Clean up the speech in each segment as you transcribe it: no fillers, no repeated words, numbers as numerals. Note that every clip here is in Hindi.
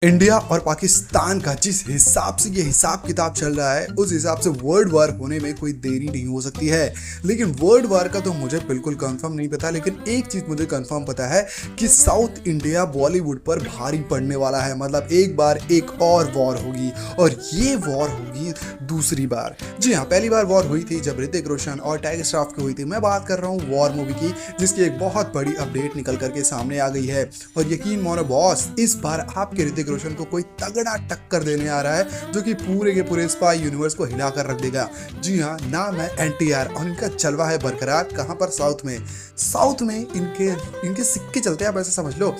इंडिया और पाकिस्तान का जिस हिसाब से ये हिसाब किताब चल रहा है उस हिसाब से वर्ल्ड वार होने में कोई देरी नहीं हो सकती है। लेकिन वर्ल्ड वार का तो मुझे बिल्कुल कंफर्म नहीं पता, लेकिन एक चीज मुझे कंफर्म पता है कि साउथ इंडिया बॉलीवुड पर भारी पड़ने वाला है। मतलब एक बार एक और वॉर होगी और ये वॉर होगी दूसरी बार। जी हाँ, पहली बार वॉर हुई थी जब ऋतिक रोशन और टाइगर श्रॉफ की हुई थी। मैं बात कर रहा हूँ वॉर मूवी की, जिसकी एक बहुत बड़ी अपडेट निकल करके सामने आ गई है। और यकीन मानो बॉस, इस बार आपके ऋतिक रोशन को कोई तगड़ा टक्कर देने आ रहा है जो कि पूरे के पूरे स्पाई यूनिवर्स को हिलाकर रख देगा। जी हाँ, नाम है एनटीआर और इनका जलवा है बरकरार। कहां पर? साउथ में इनके सिक्के चलते हैं, आप ऐसे समझ लो।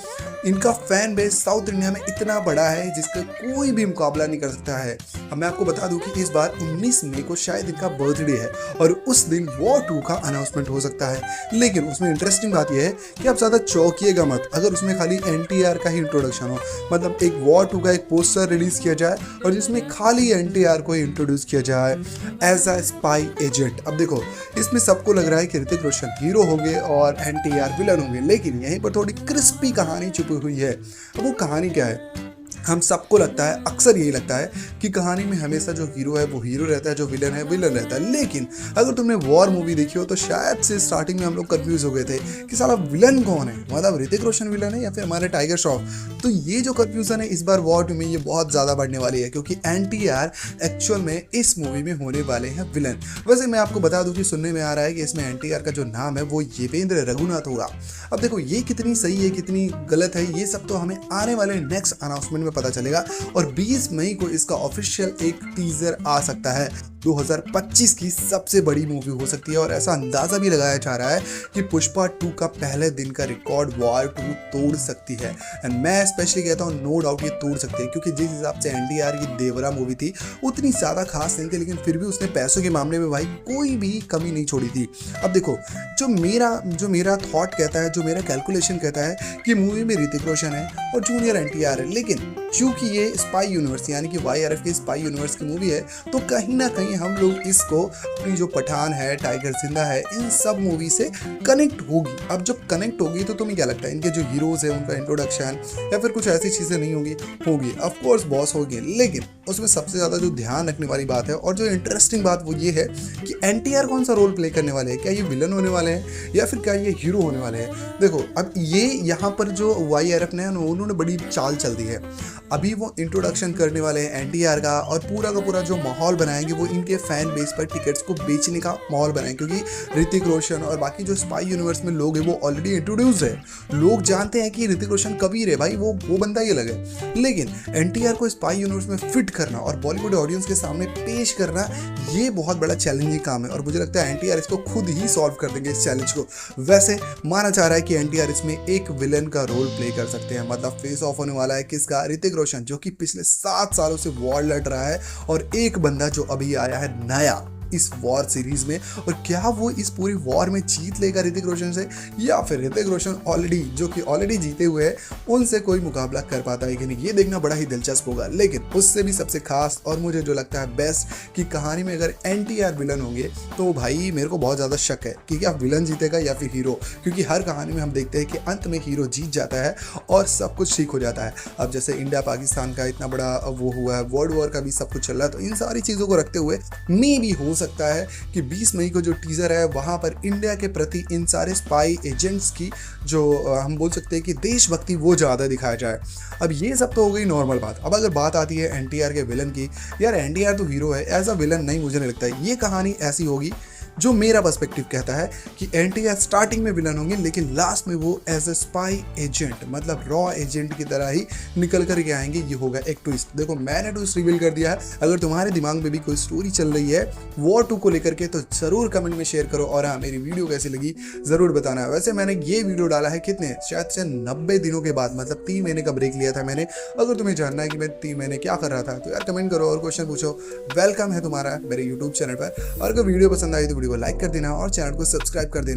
इनका फैन बेस साउथ इंडिया में इतना बड़ा है जिसका कोई भी मुकाबला नहीं कर सकता है। अब मैं आपको बता दूं कि इस बार 19 मई को शायद इनका बर्थडे है और उस दिन वॉर 2 का अनाउंसमेंट हो सकता है। लेकिन उसमें इंटरेस्टिंग बात यह है कि आप ज्यादा चौंकिएगा मत अगर उसमें खाली एनटीआर का ही इंट्रोडक्शन हो। मतलब एक वॉर 2 का एक पोस्टर रिलीज किया जाए और जिसमें खाली एनटीआर को इंट्रोड्यूस किया जाए एज अ स्पाई एजेंट। अब देखो, इसमें सबको लग रहा है कि ऋतिक रोशन हीरो होंगे और एनटीआर विलन होंगे, लेकिन यहीं पर थोड़ी क्रिस्पी कहानी छुपी हुई है। अब वो कहानी क्या है? हम सबको लगता है, अक्सर यही लगता है कि कहानी में हमेशा जो हीरो है वो हीरो रहता है, जो विलन है विलन रहता है। लेकिन अगर तुमने वॉर मूवी देखी हो तो शायद से स्टार्टिंग में हम लोग कंफ्यूज हो गए थे कि साला विलन कौन है। मतलब ऋतिक रोशन विलन है या फिर हमारे टाइगर श्रॉफ। तो ये जो कंफ्यूजन है इस बार वॉर 2 में ये बहुत ज्यादा बढ़ने वाली है, क्योंकि एनटीआर एक्चुअल में इस मूवी में होने वाले हैं विलन। वैसे मैं आपको बता दूं कि सुनने में आ रहा है कि इसमें एनटीआर का जो नाम है वो येवेंद्र रघुनाथ होगा। अब देखो, ये कितनी सही है कितनी गलत है ये सब तो हमें आने वाले नेक्स्ट अनाउंसमेंट में पता चलेगा। और 20 मई को इसका ऑफिशियल एक टीजर आ सकता है। 2025 की सबसे बड़ी मूवी हो सकती है और ऐसा अंदाजा भी लगाया जा रहा है कि पुष्पा 2 का पहले दिन का रिकॉर्ड वॉर 2 तोड़ सकती है। एंड मैं स्पेशली कहता हूँ नो डाउट ये तोड़ सकती है, क्योंकि जिस हिसाब से एनडीआर की देवरा मूवी थी उतनी ज्यादा खास नहीं थी, लेकिन फिर भी उसने पैसों के मामले में भाई कोई भी कमी नहीं छोड़ी थी। अब देखो, जो मेरा थॉट कहता है, जो मेरा कैलकुलेशन कहता है कि मूवी में ऋतिक रोशन है और जूनियर एनटीआर है, लेकिन क्योंकि ये स्पाई यूनिवर्स यानी कि वाईआरएफ की स्पाई यूनिवर्स की मूवी है तो कहीं ना कहीं हम लोग इसको अपनी जो पठान है, टाइगर जिंदा है, इन सब मूवी से कनेक्ट होगी। अब जब कनेक्ट होगी तो तुम्हें क्या लगता है इनके जो हीरोज है उनका इंट्रोडक्शन या फिर कुछ ऐसी चीजें नहीं होगी ऑफ कोर्स बॉस होगी, लेकिन उसमें सबसे ज्यादा जो ध्यान रखने वाली बात है और जो इंटरेस्टिंग बात वो ये है कि एनटीआर कौन सा रोल प्ले करने वाले हैं। क्या ये विलन होने वाले हैं या फिर क्या ये हीरो होने वाले हैं? देखो, अब ये यहाँ पर जो वाईआरएफ ने उन्होंने बड़ी चाल चल दी है। अभी वो इंट्रोडक्शन करने वाले हैं एनटीआर का और पूरा का पूरा जो माहौल बनाएंगे वो इनके फैन बेस पर टिकट्स को बेचने का माहौल बनाएंगे, क्योंकि ऋतिक रोशन और बाकी जो स्पाई यूनिवर्स में लोग हैं वो ऑलरेडी इंट्रोड्यूस है। लोग जानते हैं कि ऋतिक रोशन कबीर है, भाई वो बंदा ही अलग है। लेकिन एनटीआर को स्पाई यूनिवर्स में फिट करना और बॉलीवुड ऑडियंस के सामने पेश करना ये बहुत बड़ा चैलेंजिंग काम है और मुझे लगता है एनटीआर इसको खुद ही सॉल्व कर देंगे इस चैलेंज को। वैसे माना जा रहा है कि एनटीआर इसमें एक विलन का रोल प्ले कर सकते हैं। मतलब फेस ऑफ होने वाला है किसका? ऋतिक रोशन, जो कि पिछले 7 सालों से वॉर लड़ रहा है, और एक बंदा जो अभी आया है नया इस वॉर सीरीज में। और क्या वो इस पूरी वॉर में जीत लेगा ऋतिक रोशन से, या फिर ऋतिक रोशन ऑलरेडी जीते हुए हैं उनसे कोई मुकाबला कर पाता है कि नहीं, ये देखना बड़ा ही दिलचस्प होगा। लेकिन उससे भी सबसे खास और मुझे जो लगता है बेस्ट कि कहानी में अगर एनटीआर विलन होंगे तो भाई मेरे को बहुत ज़्यादा शक है कि क्या विलन जीतेगा या फिर हीरो, क्योंकि हर कहानी में हम देखते हैं कि अंत में हीरो जीत जाता है और सब कुछ ठीक हो जाता है। अब जैसे इंडिया पाकिस्तान का इतना बड़ा वो हुआ है, वर्ल्ड वॉर का भी सब कुछ चल रहा है, तो इन सारी चीज़ों को रखते हुए मे भी हो सकता है कि 20 मई को जो टीजर है वहां पर इंडिया के प्रति इन सारे स्पाई एजेंट्स की जो हम बोल सकते हैं कि देशभक्ति वो ज्यादा दिखाया जाए। अब ये सब तो हो गई नॉर्मल बात। अब अगर बात आती है एनटीआर के विलन की, यार एनटीआर तो हीरो है, एज अ विलन नहीं, मुझे नहीं लगता है। ये कहानी ऐसी होगी जो मेरा पर्सपेक्टिव कहता है कि एनटीआर स्टार्टिंग में विलन होंगे लेकिन लास्ट में वो एज अ स्पाई एजेंट, मतलब रॉ एजेंट की तरह ही निकल कर के आएंगे। ये होगा एक ट्विस्ट। देखो, मैंने ट्विस्ट रिवील कर दिया है। अगर तुम्हारे दिमाग में भी कोई स्टोरी चल रही है वॉर 2 को लेकर के तो जरूर कमेंट में शेयर करो। और हाँ, मेरी वीडियो कैसी लगी जरूर बताना। वैसे मैंने ये वीडियो डाला है कितने, शायद से 90 दिनों के बाद, मतलब 3 महीने का ब्रेक लिया था मैंने। अगर तुम्हें जानना है कि मैं 3 महीने क्या कर रहा था तो यार कमेंट करो और क्वेश्चन पूछो। वेलकम है तुम्हारा मेरे यूट्यूब चैनल पर। और अगर वीडियो पसंद आई तो वीडियो को लाइक कर देना और चैनल को सब्सक्राइब कर देना।